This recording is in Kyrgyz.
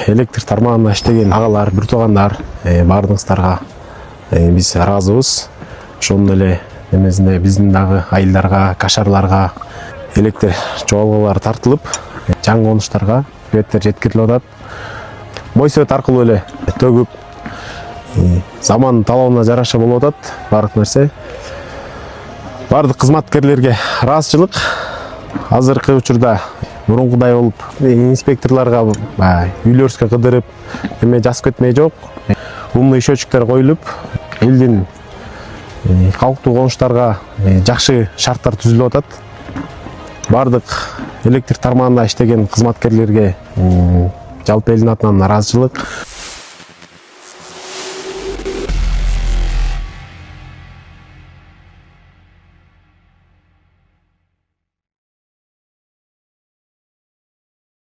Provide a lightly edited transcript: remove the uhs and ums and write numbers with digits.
электр тармагында иштеген агалар, бир туугандар, баардыгыңыздарга биз ыраазыбыз. Ошондой эле немесинде биздин дагы айылдарга, кашарларга электр чогулгулары тартылып, жаңы конуштарга светтер жеткирилип атат. Мой свет аркылуу эле төгүп, замандын талабына жараша болуп атат баардык нерсе. Баардык кызматкерлерге ыраазычылык. Азыркы учурда мурункудай болуп, инспекторлорго үйлөрүбүзгө кыдырып, эме жазып кетмей жок. Умный счетчиктер коюлуп, элдин калктуу конуштарга жакшы шарттар түзүлүп атат. Баардык электр тармагында иштеген кызматкерлерге жалпы элдин атынан ыраазычылык.